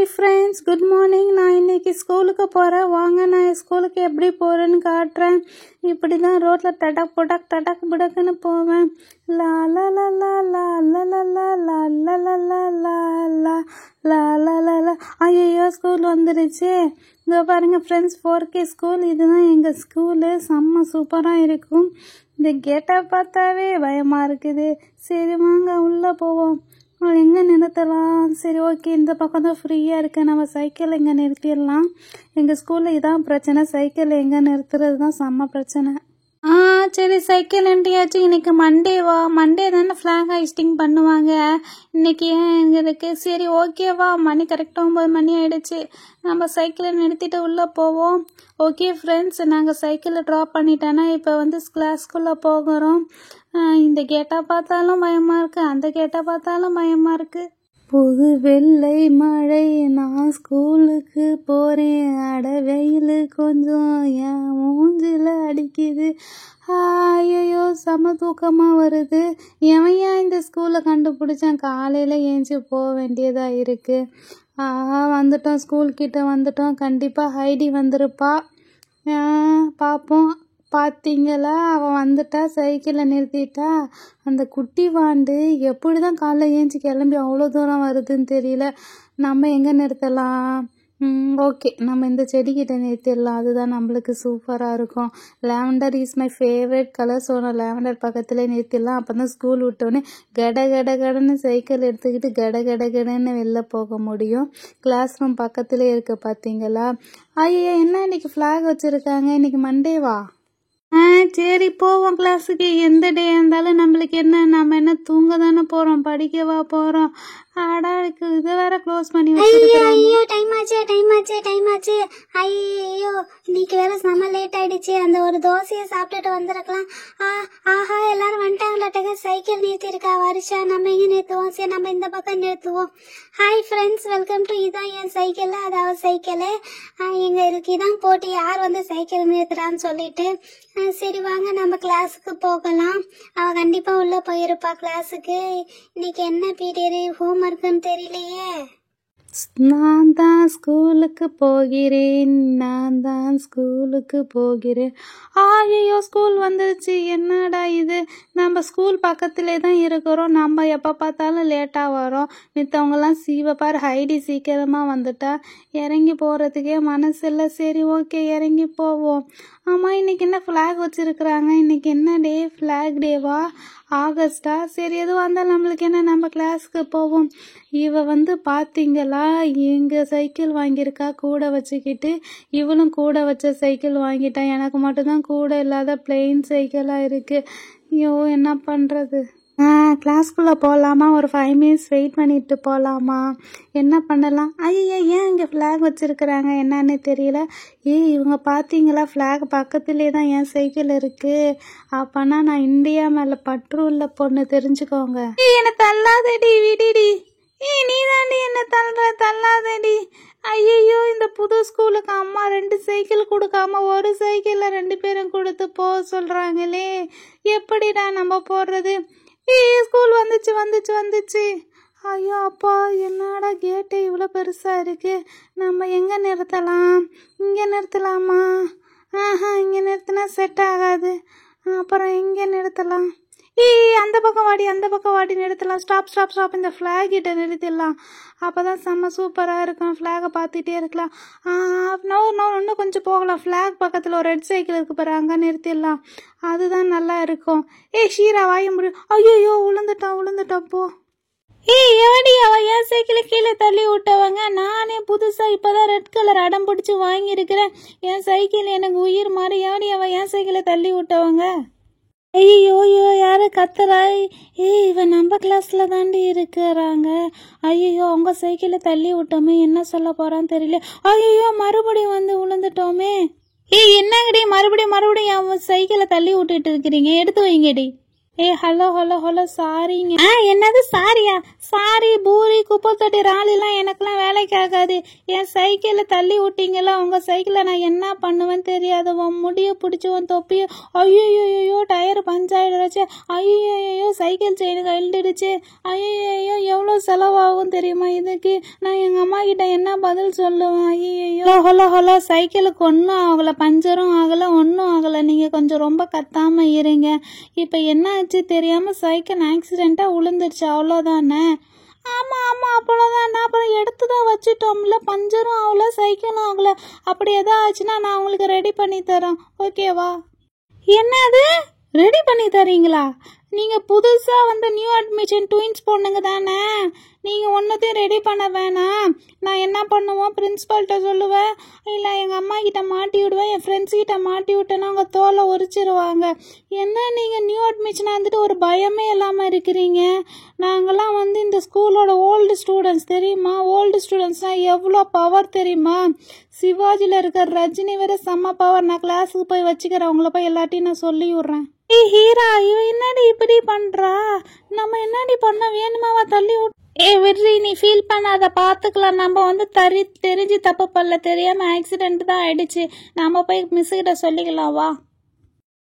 Hi friends, good morning. நான் இன்னைக்கு ஸ்கூலுக்கு போகிறேன். வாங்க, நான் ஸ்கூலுக்கு எப்படி போகிறேன்னு காட்டுறேன். இப்படி தான் ரோட்டில் டடக் புடக் டடக் புடக்குன்னு போவேன். லா லா லா லா லா லா லா லா லா லா லா லா லா லா லா லா லா லா. ஐயோ, ஸ்கூல் வந்துடுச்சு. இங்கே பாருங்கள் ஃப்ரெண்ட்ஸ், 4K ஸ்கூல். இதுதான் எங்கள் ஸ்கூலு. செம்ம சூப்பராக இருக்கும். இந்த கேட்டை பார்த்தாவே பயமாக இருக்குது. சரி வாங்க உள்ளே போவோம். எங்கே நிறுத்தலாம்? சரி ஓகே, இந்த பக்கம் தான் ஃப்ரீயாக இருக்குது. நம்ம சைக்கிள் எங்கே நிறுத்திடலாம். எங்கள் ஸ்கூலில் இதான் பிரச்சனை, சைக்கிள் எங்கே நிறுத்துறது தான் செம்ம பிரச்சனை. சரி, சைக்கிள் நிறுத்தியாச்சு. இன்னைக்கு மண்டேவா? மண்டே தானே ஃப்ளாக் ஹைஸ்டிங் பண்ணுவாங்க. இன்னைக்கு ஏன் எங்களுக்கு? சரி ஓகேவா, மணி கரெக்டாக 9 மணி ஆயிடுச்சு. நம்ம சைக்கிளை நிறுத்திட்டு உள்ளே போவோம். ஓகே ஃப்ரெண்ட்ஸ், நாங்கள் சைக்கிளை ட்ராப் பண்ணிட்டேன்னா இப்போ கிளாஸ்க்குள்ளே போகிறோம். இந்த கேட்டை பார்த்தாலும் பயமாக இருக்குது, அந்த கேட்டை பார்த்தாலும் பயமாக இருக்குது. புது வெள்ளை மழை, நான் ஸ்கூலுக்கு போகிறேன். அட வெயில் கொஞ்சம் என் மூஞ்சில் அடிக்குது. ஐயோ, செம தூக்கமாக வருது. எவன் இந்த ஸ்கூலை கண்டுபிடிச்சேன்? காலையில் ஏஞ்சி போக வேண்டியதாக இருக்குது. வந்துட்டோம், ஸ்கூல்கிட்ட வந்துட்டோம். கண்டிப்பாக ஹைடி வந்திருப்பா. பார்ப்போம். பார்த்தீங்களா, அவன் வந்துட்டா, சைக்கிளை நிறுத்திட்டா. அந்த குட்டி வாண்டு எப்படி தான் காலைல ஏஞ்சி கிளம்பி அவ்வளோ தூரம் வருதுன்னு தெரியல. நம்ம எங்கே நிறுத்தலாம்? ஓகே, நம்ம இந்த செடிக்கிட்ட நிறுத்திடலாம். அதுதான் நம்மளுக்கு சூப்பராக இருக்கும். Lavender is my favourite colour. So நான் லாவெண்டர் பக்கத்துலேயே நிறுத்திடலாம். அப்போ தான் ஸ்கூல் விட்டோன்னே கட கட கடன்னு சைக்கிள் எடுத்துக்கிட்டு கட கட கடன்னு வெளில போக முடியும். கிளாஸ் ரூம் பக்கத்துலேயே இருக்க. பார்த்தீங்களா? ஐயோ, என்ன இன்னைக்கு ஃப்ளாக் வச்சுருக்காங்க? இன்னைக்கு மண்டேவா? சரி போவோம் கிளாஸுக்கு. எந்த டே இருந்தாலும் நம்மளுக்கு என்ன, நம்ம என்ன தூங்க தானே போகிறோம், படிக்கவா போகிறோம்? அடாக்கு இதை வேற க்ளோஸ் பண்ணி வச்சிருக்காங்க. ஐயோ, டைம் ஆச்சு. ஐயோ, இன்னைக்கு வேற செம லேட் ஆயிடுச்சு. அந்த ஒரு தோசையை சாப்பிட்டுட்டு வந்திருக்கலாம். ஆஹா, எல்லாரும் வந்துட்டாங்களாட்டங்க. சைக்கிள் நிறுத்திருக்கா வருஷா. நம்ம எங்க நிறுத்துவோம்? சரி, நம்ம இந்த பக்கம் நிறுத்துவோம். ஹாய் ஃப்ரெண்ட்ஸ், வெல்கம் டு இதான் என் சைக்கிள். அதாவது சைக்கிளு எங்க இருக்கு. இதான் போட்டு யார் சைக்கிள் நிறுத்துறான்னு சொல்லிட்டு. சரி வாங்க, நம்ம கிளாஸுக்கு போகலாம். அவ கண்டிப்பா உள்ள போயிருப்பா கிளாஸுக்கு. இன்னைக்கு என்ன பீரியடு, ஹோம் ஒர்க்குன்னு தெரியலையே. நான் தான் ஸ்கூலுக்கு போகிறேன். ஐயோ, ஸ்கூல் வந்துருச்சு. என்னடா இது? நம்ம ஸ்கூல் பக்கத்திலே தான் இருக்கிறோம். நம்ம எப்போ பார்த்தாலும் லேட்டாக வரோம். மித்தவங்கெல்லாம் பாரு, ஹைடி சீக்கிரமாக வந்துட்டா. இறங்கி போகிறதுக்கே மனசு இல்லை. சரி ஓகே, இறங்கி போவோம். ஆமாம், இன்னைக்கு என்ன ஃப்ளாக் வச்சுருக்குறாங்க? இன்னைக்கு என்ன டே? ஃப்ளாக் டேவா? ஆகஸ்டா? சரி, எதுவாக இருந்தாலும் நம்மளுக்கு என்ன, நம்ம கிளாஸுக்கு போவோம். இவ பார்த்தீங்களா, எங்கள் சைக்கிள் வாங்கியிருக்கா கூட வச்சுக்கிட்டு. இவளும் கூட வச்ச சைக்கிள் வாங்கிட்டா. எனக்கு மட்டும்தான் கூட இல்லாத பிளெயின் சைக்கிளாக இருக்குது. ஐயோ, என்ன பண்ணுறது? கிளாஸ்க்குள்ளே போகலாமா? ஒரு 5 மினிட்ஸ் வெயிட் பண்ணிட்டு போகலாமா? என்ன பண்ணலாம்? ஐயோ, ஏன் இங்கே ஃப்ளாக் வச்சுருக்குறாங்க? என்னன்னு தெரியல. இவங்க பார்த்தீங்களா, ஃப்ளாக் பக்கத்துலேயே தான் என் சைக்கிள் இருக்குது. அப்போனா நான் இந்தியா மேலே பற்று உள்ள பொண்ணு, தெரிஞ்சுக்கோங்க. என்னை தள்ளாதடி, விடிடி. நீ தாண்டி என்ன தள்ளாதடி. ஐயோ, இந்த புது ஸ்கூலுக்கு அம்மா 2 சைக்கிள் கொடுக்காம ஒரு சைக்கிளில் 2 பேரும் கொடுத்து போக சொல்கிறாங்களே. எப்படிடா நம்ம போடுறது? ஸ்கூல் வந்துச்சு. ஐயோ அப்பா, என்னடா கேட்டு இவ்வளோ பெருசாக இருக்கு. நம்ம எங்கே நிறுத்தலாம்? இங்கே நிறுத்தலாமா? இங்கே நிறுத்தினா செட் ஆகாது. அப்புறம் எங்கே நிறுத்தலாம்? அந்த பக்கம் வாடி நிறுத்தலாம். ஸ்டாப். இந்த ஃப்ளாக் கிட்ட நிறுத்திடலாம். அப்போ தான் செம்ம சூப்பராக இருக்கும். ஃப்ளாகை பார்த்துட்டே இருக்கலாம். இன்னும் கொஞ்சம் போகலாம். ஃப்ளாக் பக்கத்தில் ஒரு ரெட் சைக்கிள் இருக்கு பாரு, அங்கே நிறுத்திடலாம். அதுதான் நல்லா இருக்கும். ஷீரா வாய முடியும். ஐயோ, விழுந்துட்டோம் போ. எவடி அவ என் சைக்கிளை கீழே தள்ளி விட்டவங்க? நானே புதுசாக இப்போதான் ரெட் கலர் அடம் பிடிச்சி வாங்கியிருக்கிறேன். என் சைக்கிள் எனக்கு உயிர் மாதிரி. எவடி அவ என் சைக்கிளை தள்ளி விட்டவங்க? ஐயோ, யாரு கத்துறாய்? இவன் நம்ம கிளாஸ்ல தாண்டி இருக்கிறாங்க. ஐயோ, அவங்க சைக்கிளை தள்ளி விட்டோமே, என்ன சொல்ல போறான்னு தெரியல. ஐயோ, மறுபடியும் விழுந்துட்டோமே. என்னங்கடி மறுபடியும் என் சைக்கிளை தள்ளி விட்டுட்டு இருக்கிறீங்க? எடுத்து வைங்கடி. ஹலோ ஹலோ ஹலோ சாரிங்க. என்னது சாரியா? சாரி பூரி குப்பை தொட்டி ராலிலாம் எனக்குலாம் வேலைக்கு ஆகாது. என் சைக்கிளை தள்ளி விட்டீங்களா? உங்க சைக்கிளை நான் என்ன பண்ணுவேன்னு தெரியாது. உன் முடிய பிடிச்சி உன் தொப்பிய ஐயோ டயர் பஞ்சாயிடுச்சு. ஐயோ சைக்கிள் செயின் கழண்டுடுச்சு. ஐயோ எவ்வளோ செலவாகும் தெரியுமா இதுக்கு? நான் எங்க அம்மா கிட்ட என்ன பதில் சொல்லுவேன்? ஐயோ ஹலோ ஹலோ சைக்கிளுக்கு ஒன்றும் ஆகலை, பஞ்சரும் ஆகலை, ஒன்றும் ஆகலை. நீங்க கொஞ்சம் ரொம்ப கத்தாம இருங்க. இப்போ என்ன தெரியாம சைக்கிள் ஆக்சிடென்ட்டா விழுந்துருச்சு, அவ்வளோதானே? ஆமா ஆமா அவ்வளோதான். அப்புறம் எடுத்துதான் வச்சுட்டோம்ல, பஞ்சரும் ஆகல சைக்கிளும் ஆகல. அப்படி எதாவது ஆச்சுன்னா நான் உங்களுக்கு ரெடி பண்ணி தரேன், ஓகேவா? என்னது ரெடி பண்ணி தரீங்களா? நீங்க புதுசா வந்து நியூ அட்மிஷன் ட்வின்ஸ் பொண்ணுங்க தானே? நீங்க ஒன்னத்தையும் ரெடி பண்ண வேணாம். நான் என்ன பண்ணுவோம், பிரின்சிபால்கிட்ட சொல்லுவேன், இல்லை எங்கள் அம்மா கிட்ட மாட்டி விடுவேன். என் ஃப்ரெண்ட்ஸ் கிட்ட மாட்டி விட்டேன்னா அவங்க தோலை உரிச்சிருவாங்க. என்ன நீங்கள் நியூ அட்மிஷனாக இருந்துட்டு ஒரு பயமே இல்லாமல் இருக்கிறீங்க? நாங்கள்லாம் வந்து இந்த ஸ்கூலோட ஓல்டு ஸ்டூடெண்ட்ஸ் தெரியுமா? ஓல்டு ஸ்டூடெண்ட்ஸ்லாம் எவ்வளோ பவர் தெரியுமா? சிவாஜியில் இருக்கிற ரஜினி வேற செம்ம பவர். நான் கிளாஸுக்கு போய் வச்சுக்கிறேன், அவங்கள போய் எல்லாத்தையும் நான் சொல்லி விட்றேன். ஹீரா இவ என்னடி இப்படி பண்றா? நம்ம என்னடி பண்ண? வேணுமாவா தள்ளி விட்டு? விட்ரி, நீ ஃபீல் பண்ணாத, பார்த்துக்கலாம். நம்ம வந்து தெரிஞ்சு தப்பு பண்ணல, தெரியாம ஆக்சிடென்ட் தான் ஆயிடுச்சு. நம்ம போய் மிஸ் கிட்ட சொல்லிக்கலாம், வா.